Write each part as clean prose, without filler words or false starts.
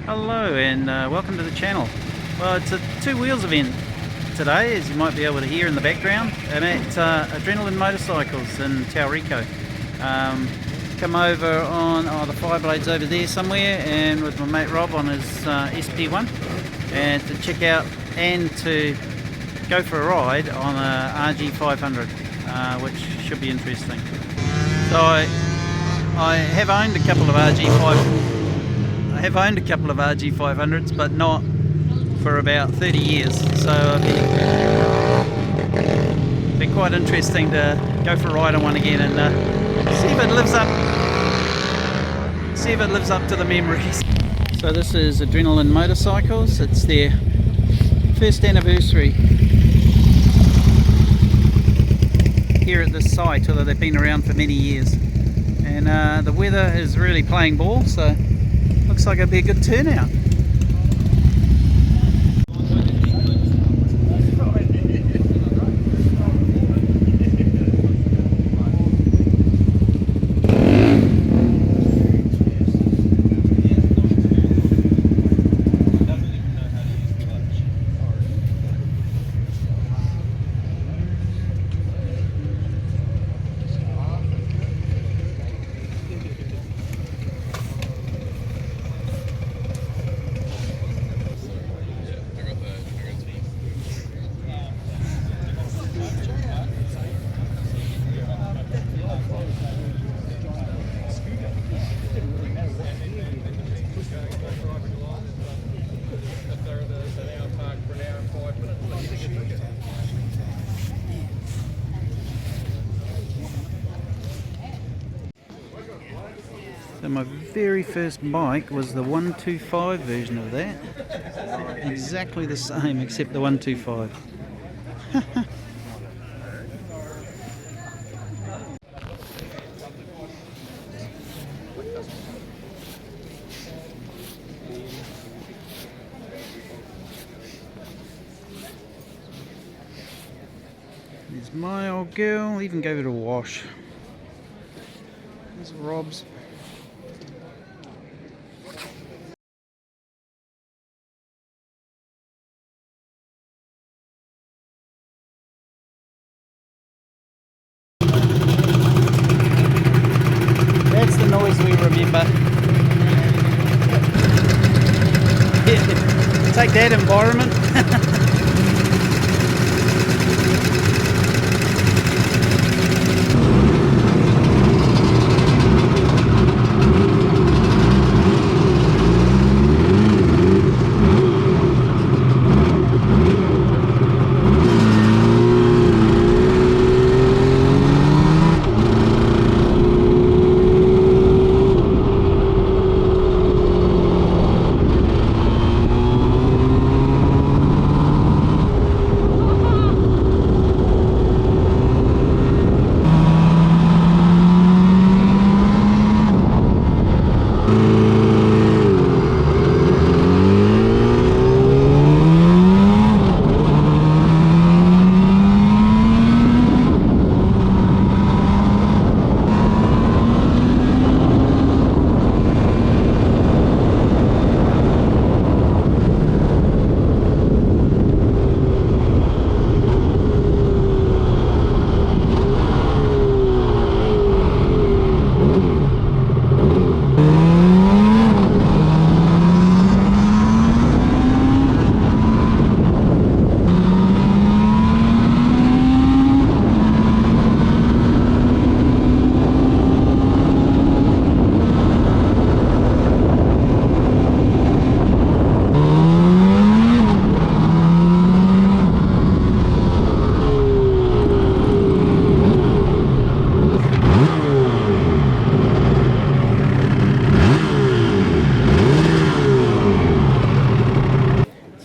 Hello and welcome to the channel. Well, it's a two wheels event today, as you might be able to hear in the background, and it's Adrenalyn Motorcycles in Tauriko. Come over on the Fireblade's over there somewhere, and with my mate Rob on his SP1, and to check out and to go for a ride on a RG500, which should be interesting. So I have owned a couple of RG500s, but not for about 30 years. So it'd be quite interesting to go for a ride on one again and see if it lives up to the memories. So this is Adrenalyn Motorcycles. It's their first anniversary here at this site, although they've been around for many years. And the weather is really playing ball, so looks like it'll be a good turnout. So my very first bike was the 125 version of that. Exactly the same except the 125. There's my old girl, even gave it a wash. There's Rob's. That's the noise we remember. Take that, environment.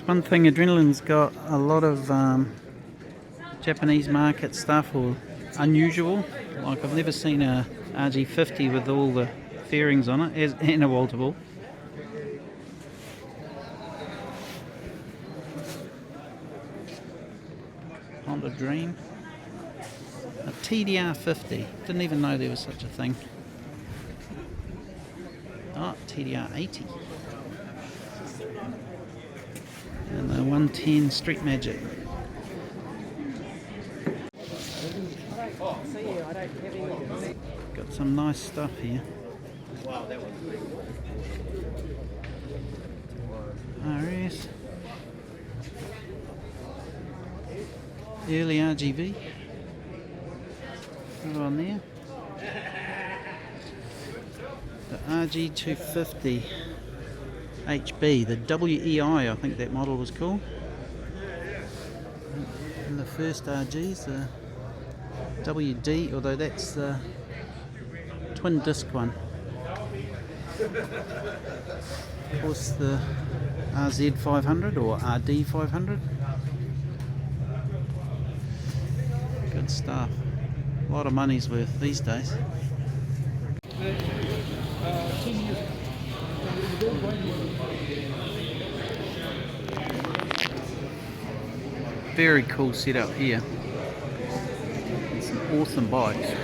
One thing, Adrenalyn's got a lot of Japanese market stuff, or unusual. Like I've never seen a RG50 with all the fairings on it, and a wall-to-wall. Honda Dream. A TDR50. Didn't even know there was such a thing. Oh, TDR80. 110 Street Magic. Got some nice stuff here. RS. Early RGB. Right on there. The RG250 HB, the WEI, I think that model was called. And the first RG's the WD, although that's the twin disc one. Of course, the RZ500 or RD500. Good stuff. A lot of money's worth these days. Very cool setup here. Some awesome bikes.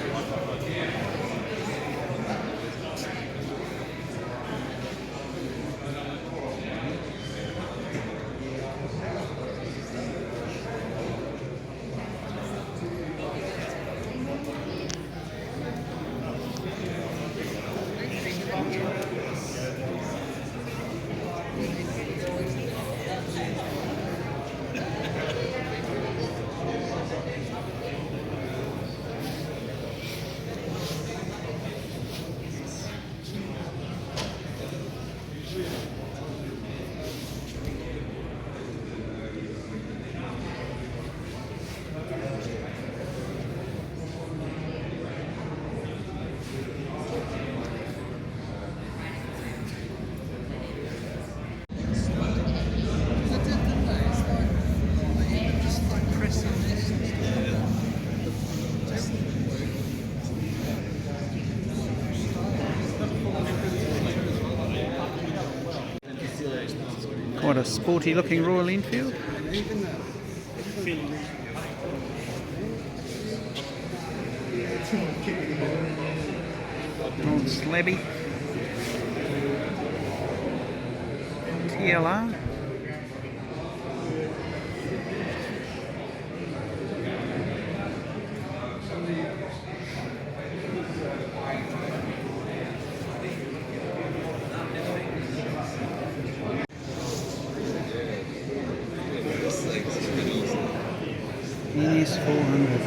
Quite a sporty looking Royal Enfield. Old slabby TLR. NS 400.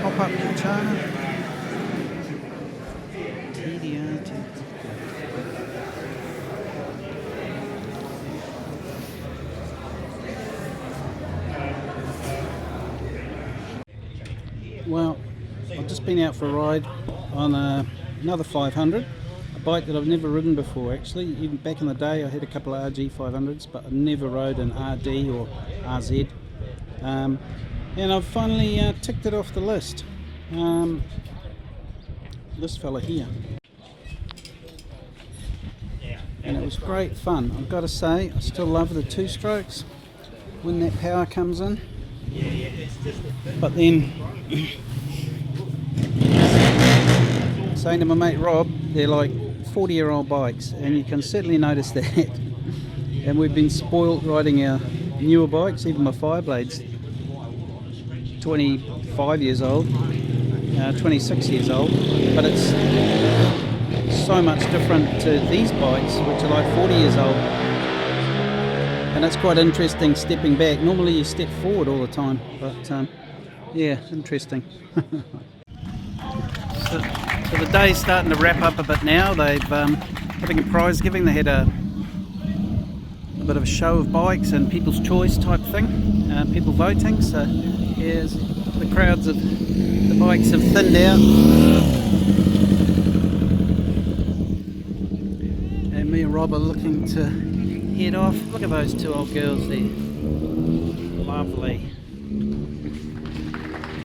Pop-up guitar. TDR. Well, I've just been out for a ride on another 500, a bike that I've never ridden before actually. Even back in the day I had a couple of RG 500s, but I never rode an RD or RZ. And I've finally ticked it off the list. This fella here. And it was great fun. I've got to say, I still love the two strokes when that power comes in. But then, saying to my mate Rob, they're like 40-year-old bikes, and you can certainly notice that. And we've been spoilt riding our newer bikes, even my Fireblades. 25 years old, 26 years old, but it's so much different to these bikes, which are like 40 years old. And it's quite interesting stepping back. Normally you step forward all the time, but yeah, interesting. So the day's starting to wrap up a bit now. They've having a prize giving. They had a bit of a show of bikes and people's choice type thing, people voting. So yeah, the crowds of the bikes have thinned out, and me and Rob are looking to head off. Look at those two old girls there, lovely.